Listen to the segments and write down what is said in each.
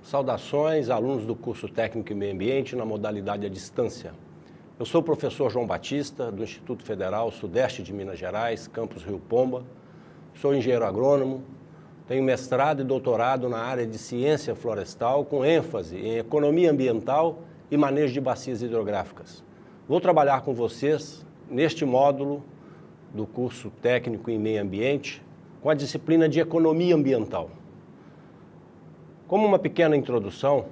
Saudações, alunos do curso Técnico em Meio Ambiente na modalidade à distância. Eu sou o professor João Batista, do Instituto Federal Sudeste de Minas Gerais, campus Rio Pomba. Sou engenheiro agrônomo, tenho mestrado e doutorado na área de ciência florestal, com ênfase em economia ambiental e manejo de bacias hidrográficas. Vou trabalhar com vocês neste módulo do curso Técnico em Meio Ambiente, com a disciplina de economia ambiental. Como uma pequena introdução,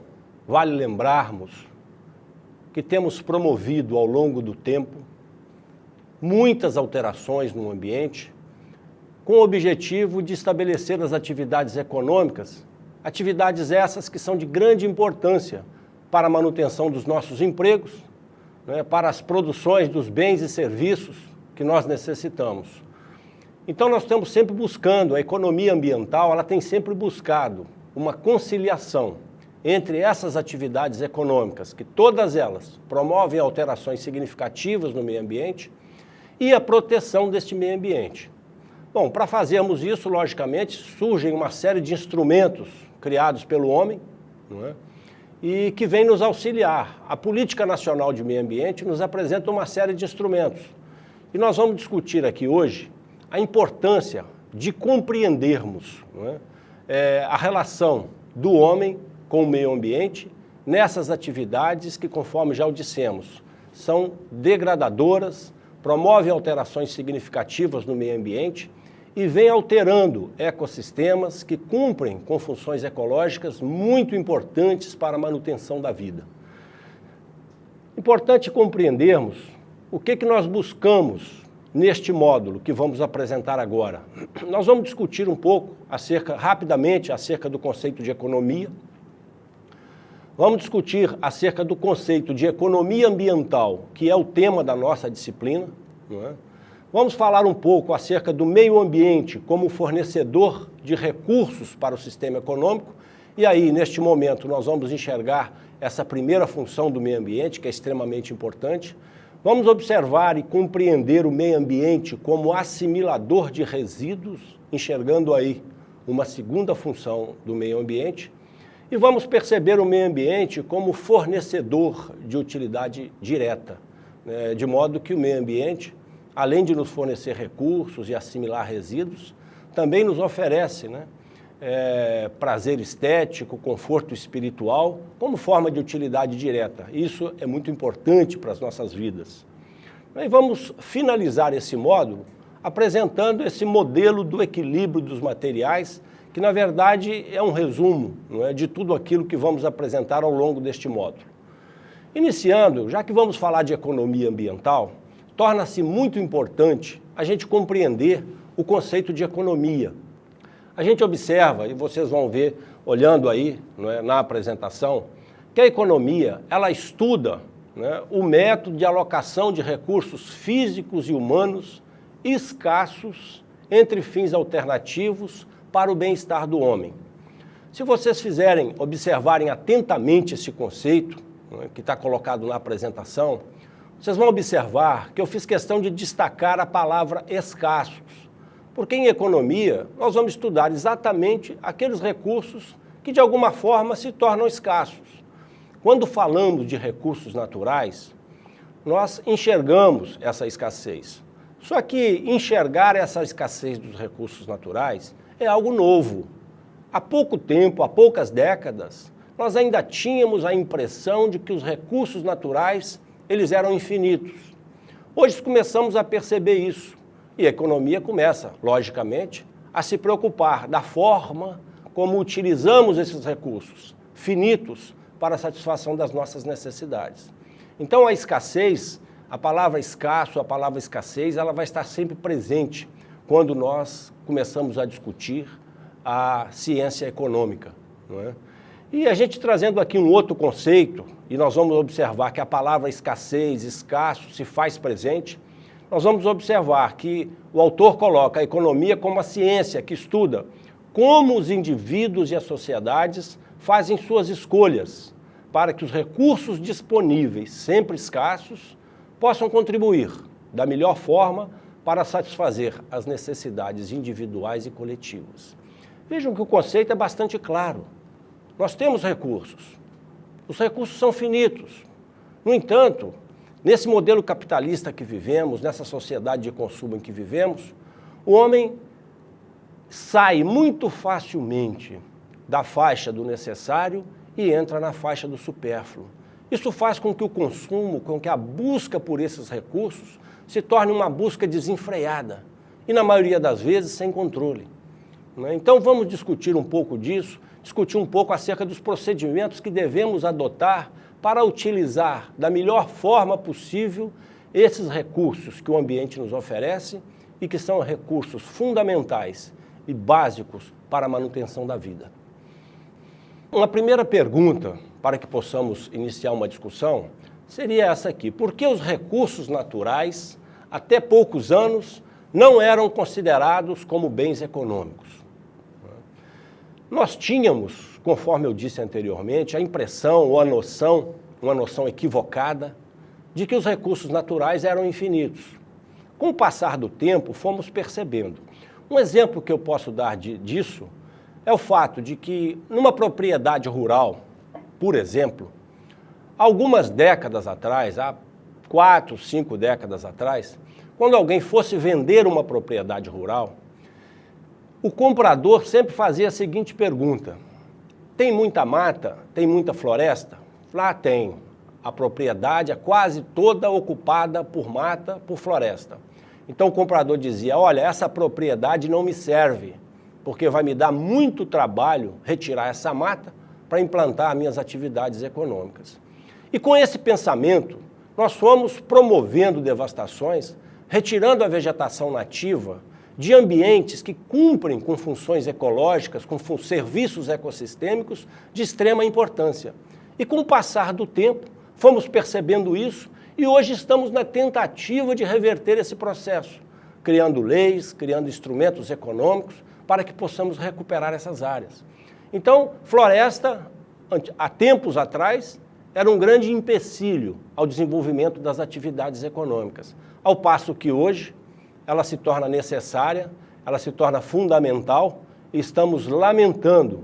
vale lembrarmos que temos promovido ao longo do tempo muitas alterações no ambiente com o objetivo de estabelecer as atividades econômicas, atividades essas que são de grande importância para a manutenção dos nossos empregos, para as produções dos bens e serviços que nós necessitamos. Então nós estamos sempre buscando, a economia ambiental, ela tem sempre buscado uma conciliação entre essas atividades econômicas, que todas elas promovem alterações significativas no meio ambiente, e a proteção deste meio ambiente. Bom, para fazermos isso, logicamente, surgem uma série de instrumentos criados pelo homem, e que vem nos auxiliar. A Política Nacional de Meio Ambiente nos apresenta uma série de instrumentos. E nós vamos discutir aqui hoje a importância de compreendermos a relação do homem com o meio ambiente nessas atividades que, conforme já o dissemos, são degradadoras, promovem alterações significativas no meio ambiente e vêm alterando ecossistemas que cumprem com funções ecológicas muito importantes para a manutenção da vida. Importante compreendermos o que nós buscamos neste módulo que vamos apresentar agora. Nós vamos discutir um pouco, rapidamente, acerca do conceito de economia. Vamos discutir acerca do conceito de economia ambiental, que é o tema da nossa disciplina. Vamos falar um pouco acerca do meio ambiente como fornecedor de recursos para o sistema econômico. E aí, neste momento, nós vamos enxergar essa primeira função do meio ambiente, que é extremamente importante. Vamos observar e compreender o meio ambiente como assimilador de resíduos, enxergando aí uma segunda função do meio ambiente. E vamos perceber o meio ambiente como fornecedor de utilidade direta, de modo que o meio ambiente, além de nos fornecer recursos e assimilar resíduos, também nos oferece prazer estético, conforto espiritual, como forma de utilidade direta. Isso é muito importante para as nossas vidas. E vamos finalizar esse módulo apresentando esse modelo do equilíbrio dos materiais, que na verdade é um resumo de tudo aquilo que vamos apresentar ao longo deste módulo. Iniciando, já que vamos falar de economia ambiental, torna-se muito importante a gente compreender o conceito de economia. A gente observa, e vocês vão ver, olhando aí na apresentação, que a economia, ela estuda o método de alocação de recursos físicos e humanos escassos entre fins alternativos para o bem-estar do homem. Se vocês observarem atentamente esse conceito, que está colocado na apresentação, vocês vão observar que eu fiz questão de destacar a palavra escassos. Porque em economia, nós vamos estudar exatamente aqueles recursos que de alguma forma se tornam escassos. Quando falamos de recursos naturais, nós enxergamos essa escassez. Só que enxergar essa escassez dos recursos naturais é algo novo. Há pouco tempo, há poucas décadas, nós ainda tínhamos a impressão de que os recursos naturais eles eram infinitos. Hoje começamos a perceber isso. E a economia começa, logicamente, a se preocupar da forma como utilizamos esses recursos finitos para a satisfação das nossas necessidades. Então a escassez, a palavra escasso, a palavra escassez, ela vai estar sempre presente quando nós começamos a discutir a ciência econômica. E a gente trazendo aqui um outro conceito, e nós vamos observar que a palavra escassez, escasso, se faz presente, nós vamos observar que o autor coloca a economia como a ciência que estuda como os indivíduos e as sociedades fazem suas escolhas para que os recursos disponíveis, sempre escassos, possam contribuir da melhor forma para satisfazer as necessidades individuais e coletivas. Vejam que o conceito é bastante claro. Nós temos recursos. Os recursos são finitos. No entanto, nesse modelo capitalista que vivemos, nessa sociedade de consumo em que vivemos, o homem sai muito facilmente da faixa do necessário e entra na faixa do supérfluo. Isso faz com que o consumo, com que a busca por esses recursos se torne uma busca desenfreada e, na maioria das vezes, sem controle. Então, vamos discutir um pouco disso, discutir um pouco acerca dos procedimentos que devemos adotar para utilizar da melhor forma possível esses recursos que o ambiente nos oferece e que são recursos fundamentais e básicos para a manutenção da vida. Uma primeira pergunta para que possamos iniciar uma discussão seria essa aqui: por que os recursos naturais, até poucos anos, não eram considerados como bens econômicos? Nós tínhamos, conforme eu disse anteriormente, a impressão ou a noção, uma noção equivocada, de que os recursos naturais eram infinitos. Com o passar do tempo, fomos percebendo. Um exemplo que eu posso dar disso é o fato de que, numa propriedade rural, por exemplo, algumas décadas atrás, há 4, 5 décadas atrás, quando alguém fosse vender uma propriedade rural, o comprador sempre fazia a seguinte pergunta: tem muita mata? Tem muita floresta? Lá tem. A propriedade é quase toda ocupada por mata, por floresta. Então o comprador dizia: olha, essa propriedade não me serve, porque vai me dar muito trabalho retirar essa mata para implantar minhas atividades econômicas. E com esse pensamento, nós fomos promovendo devastações, retirando a vegetação nativa de ambientes que cumprem com funções ecológicas, com serviços ecossistêmicos de extrema importância. E com o passar do tempo, fomos percebendo isso e hoje estamos na tentativa de reverter esse processo, criando leis, criando instrumentos econômicos para que possamos recuperar essas áreas. Então, floresta, há tempos atrás, era um grande empecilho ao desenvolvimento das atividades econômicas, ao passo que hoje ela se torna necessária, ela se torna fundamental e estamos lamentando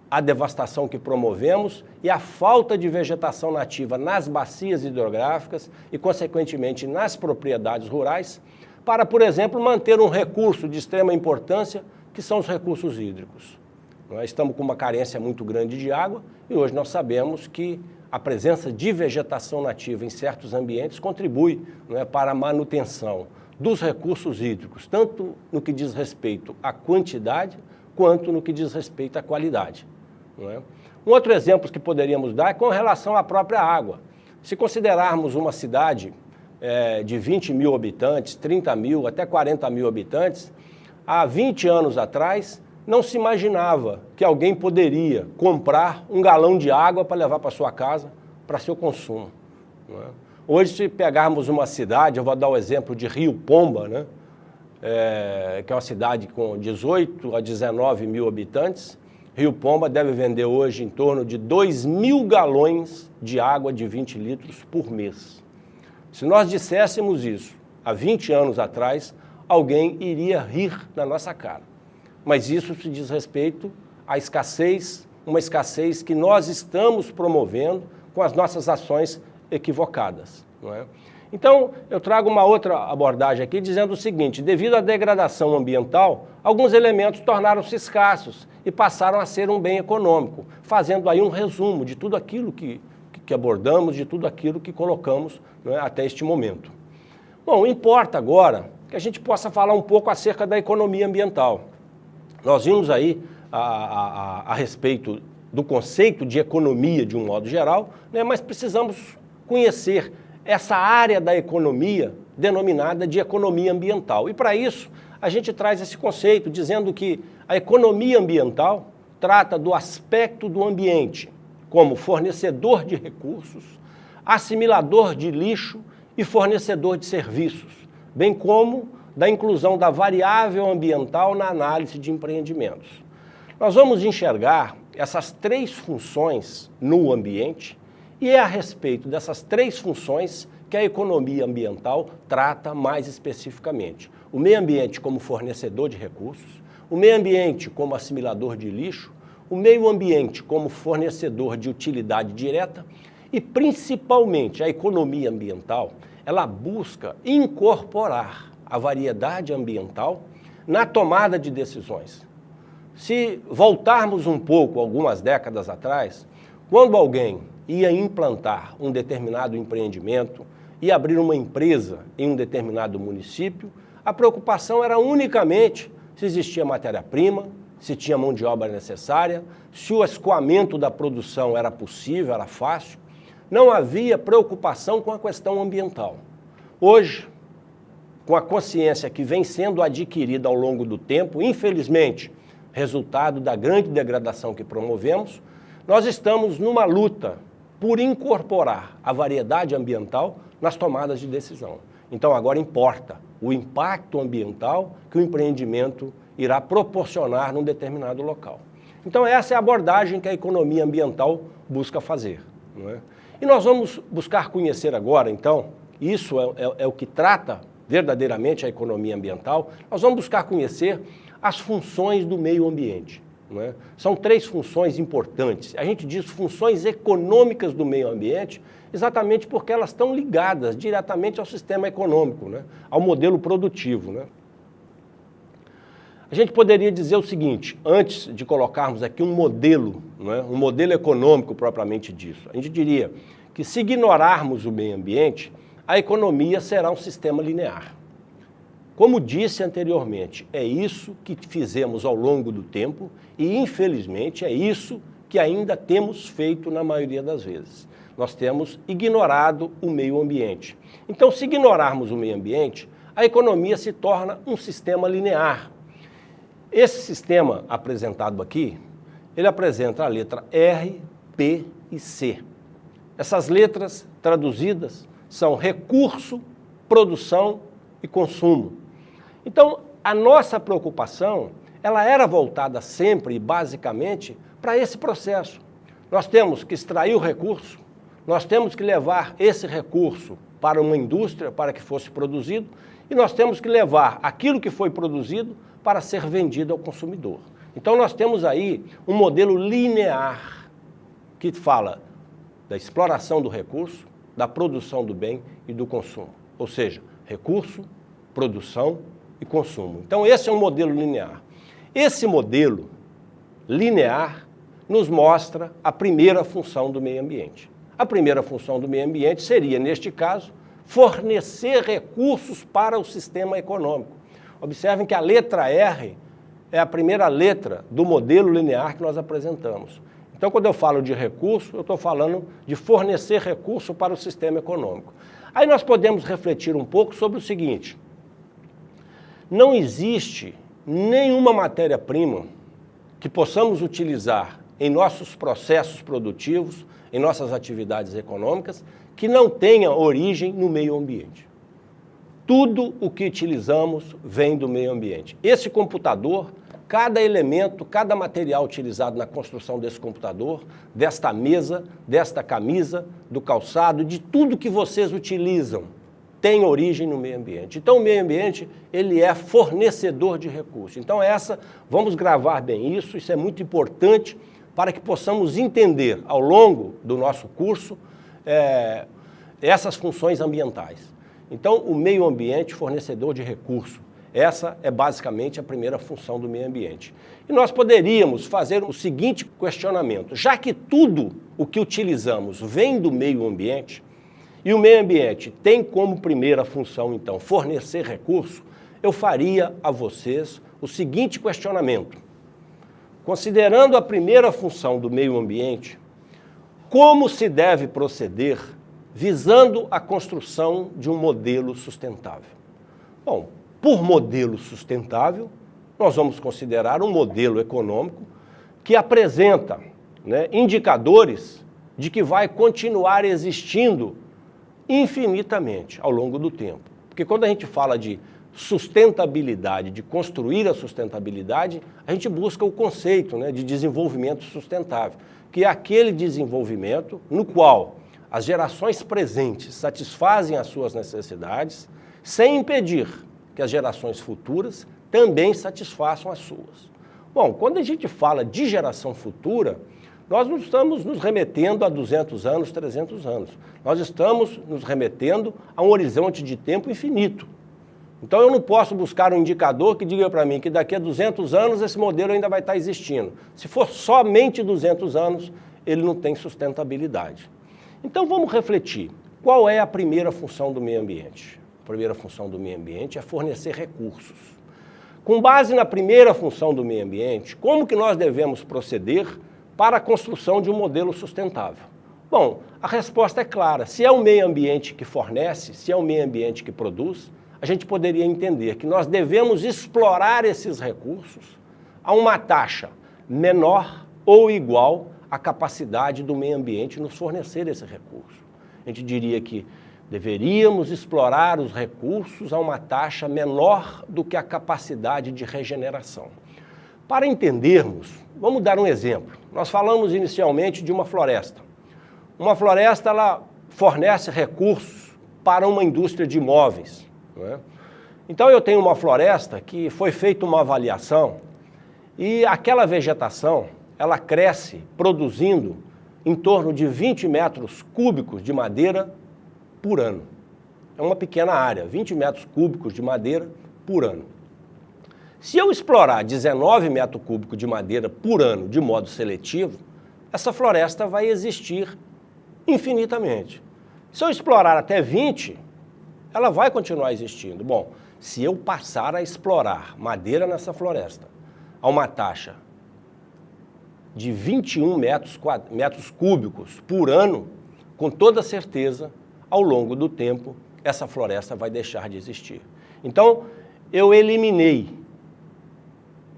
a devastação que promovemos e a falta de vegetação nativa nas bacias hidrográficas e, consequentemente, nas propriedades rurais, para, por exemplo, manter um recurso de extrema importância, que são os recursos hídricos. Nós estamos com uma carência muito grande de água e hoje nós sabemos que a presença de vegetação nativa em certos ambientes contribui, para a manutenção dos recursos hídricos, tanto no que diz respeito à quantidade, quanto no que diz respeito à qualidade. Um outro exemplo que poderíamos dar é com relação à própria água. Se considerarmos uma cidade de 20 mil habitantes, 30 mil, até 40 mil habitantes, há 20 anos atrás, não se imaginava que alguém poderia comprar um galão de água para levar para sua casa, para seu consumo. Hoje, se pegarmos uma cidade, eu vou dar o exemplo de Rio Pomba, que é uma cidade com 18 a 19 mil habitantes. Rio Pomba deve vender hoje em torno de 2.000 galões de água de 20 litros por mês. Se nós disséssemos isso há 20 anos atrás, alguém iria rir na nossa cara. Mas isso se diz respeito à escassez, uma escassez que nós estamos promovendo com as nossas ações equivocadas. Então, eu trago uma outra abordagem aqui dizendo o seguinte: devido à degradação ambiental, alguns elementos tornaram-se escassos e passaram a ser um bem econômico, fazendo aí um resumo de tudo aquilo que abordamos, de tudo aquilo que colocamos, até este momento. Bom, importa agora que a gente possa falar um pouco acerca da economia ambiental. Nós vimos aí a respeito do conceito de economia de um modo geral, mas precisamos conhecer essa área da economia denominada de economia ambiental. E para isso, a gente traz esse conceito dizendo que a economia ambiental trata do aspecto do ambiente como fornecedor de recursos, assimilador de lixo e fornecedor de serviços, bem como da inclusão da variável ambiental na análise de empreendimentos. Nós vamos enxergar essas 3 funções no ambiente e é a respeito dessas 3 funções que a economia ambiental trata mais especificamente. O meio ambiente como fornecedor de recursos, o meio ambiente como assimilador de lixo, o meio ambiente como fornecedor de utilidade direta e, principalmente, a economia ambiental, ela busca incorporar a variedade ambiental na tomada de decisões. Se voltarmos um pouco, algumas décadas atrás, quando alguém ia implantar um determinado empreendimento e abrir uma empresa em um determinado município, a preocupação era unicamente se existia matéria-prima, se tinha mão de obra necessária, se o escoamento da produção era possível, era fácil. Não havia preocupação com a questão ambiental. Hoje, com a consciência que vem sendo adquirida ao longo do tempo, infelizmente, resultado da grande degradação que promovemos, nós estamos numa luta por incorporar a variedade ambiental nas tomadas de decisão. Então agora importa o impacto ambiental que o empreendimento irá proporcionar num determinado local. Então essa é a abordagem que a economia ambiental busca fazer, não é? E nós vamos buscar conhecer agora, então, isso é o que trata verdadeiramente a economia ambiental, nós vamos buscar conhecer as funções do meio ambiente. Não é? São 3 funções importantes. A gente diz funções econômicas do meio ambiente exatamente porque elas estão ligadas diretamente ao sistema econômico, né? Ao modelo produtivo, né? A gente poderia dizer o seguinte, antes de colocarmos aqui um modelo, não é? Um modelo econômico propriamente disso, a gente diria que se ignorarmos o meio ambiente, a economia será um sistema linear. Como disse anteriormente, é isso que fizemos ao longo do tempo e, infelizmente, é isso que ainda temos feito na maioria das vezes. Nós temos ignorado o meio ambiente. Então, se ignorarmos o meio ambiente, a economia se torna um sistema linear. Esse sistema apresentado aqui, ele apresenta a letra R, P e C. Essas letras traduzidas são recurso, produção e consumo. Então, a nossa preocupação, ela era voltada sempre e basicamente para esse processo. Nós temos que extrair o recurso, nós temos que levar esse recurso para uma indústria para que fosse produzido e nós temos que levar aquilo que foi produzido para ser vendido ao consumidor. Então nós temos aí um modelo linear que fala da exploração do recurso, da produção do bem e do consumo. Ou seja, recurso, produção e consumo. Então esse é um modelo linear. Esse modelo linear nos mostra a primeira função do meio ambiente. A primeira função do meio ambiente seria, neste caso, fornecer recursos para o sistema econômico. Observem que a letra R é a primeira letra do modelo linear que nós apresentamos. Então, quando eu falo de recurso, eu estou falando de fornecer recurso para o sistema econômico. Aí nós podemos refletir um pouco sobre o seguinte: não existe nenhuma matéria-prima que possamos utilizar em nossos processos produtivos, em nossas atividades econômicas, que não tenha origem no meio ambiente. Tudo o que utilizamos vem do meio ambiente. Esse computador, cada elemento, cada material utilizado na construção desse computador, desta mesa, desta camisa, do calçado, de tudo que vocês utilizam, tem origem no meio ambiente. Então o meio ambiente, ele é fornecedor de recursos. Então vamos gravar bem isso é muito importante para que possamos entender ao longo do nosso curso essas funções ambientais. Então, o meio ambiente, fornecedor de recurso, essa é basicamente a primeira função do meio ambiente. E nós poderíamos fazer o seguinte questionamento: já que tudo o que utilizamos vem do meio ambiente, e o meio ambiente tem como primeira função, então, fornecer recurso, eu faria a vocês o seguinte questionamento: considerando a primeira função do meio ambiente, como se deve proceder visando a construção de um modelo sustentável? Bom, por modelo sustentável, nós vamos considerar um modelo econômico que apresenta, indicadores de que vai continuar existindo infinitamente ao longo do tempo. Porque quando a gente fala de sustentabilidade, de construir a sustentabilidade, a gente busca o conceito, de desenvolvimento sustentável, que é aquele desenvolvimento no qual as gerações presentes satisfazem as suas necessidades, sem impedir que as gerações futuras também satisfaçam as suas. Bom, quando a gente fala de geração futura, nós não estamos nos remetendo a 200 anos, 300 anos. Nós estamos nos remetendo a um horizonte de tempo infinito. Então eu não posso buscar um indicador que diga para mim que daqui a 200 anos esse modelo ainda vai estar existindo. Se for somente 200 anos, ele não tem sustentabilidade. Então vamos refletir. Qual é a primeira função do meio ambiente? A primeira função do meio ambiente é fornecer recursos. Com base na primeira função do meio ambiente, como que nós devemos proceder para a construção de um modelo sustentável? Bom, a resposta é clara. Se é o meio ambiente que fornece, se é o meio ambiente que produz, a gente poderia entender que nós devemos explorar esses recursos a uma taxa menor ou igual à capacidade do meio ambiente nos fornecer esse recurso. A gente diria que deveríamos explorar os recursos a uma taxa menor do que a capacidade de regeneração. Para entendermos, vamos dar um exemplo. Nós falamos inicialmente de uma floresta. Uma floresta, ela fornece recursos para uma indústria de imóveis, não é? Então eu tenho uma floresta que foi feita uma avaliação e aquela vegetação, ela cresce produzindo em torno de 20 metros cúbicos de madeira por ano. É uma pequena área, 20 metros cúbicos de madeira por ano. Se eu explorar 19 metros cúbicos de madeira por ano de modo seletivo, essa floresta vai existir infinitamente. Se eu explorar até 20, ela vai continuar existindo. Bom, se eu passar a explorar madeira nessa floresta a uma taxa de 21 metros cúbicos por ano, com toda certeza, ao longo do tempo, essa floresta vai deixar de existir. Então, eu eliminei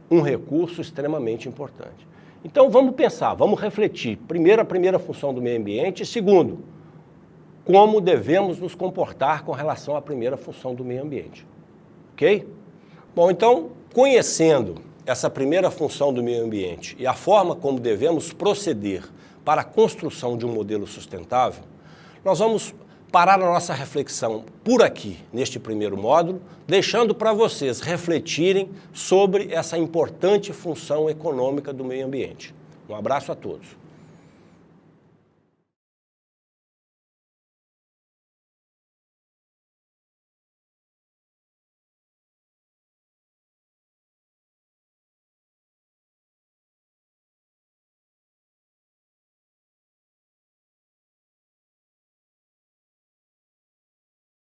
um recurso extremamente importante. Então, vamos pensar, vamos refletir. Primeiro, a primeira função do meio ambiente. Segundo, como devemos nos comportar com relação à primeira função do meio ambiente. Ok? Bom, então, conhecendo essa primeira função do meio ambiente e a forma como devemos proceder para a construção de um modelo sustentável, nós vamos parar a nossa reflexão por aqui, neste primeiro módulo, deixando para vocês refletirem sobre essa importante função econômica do meio ambiente. Um abraço a todos.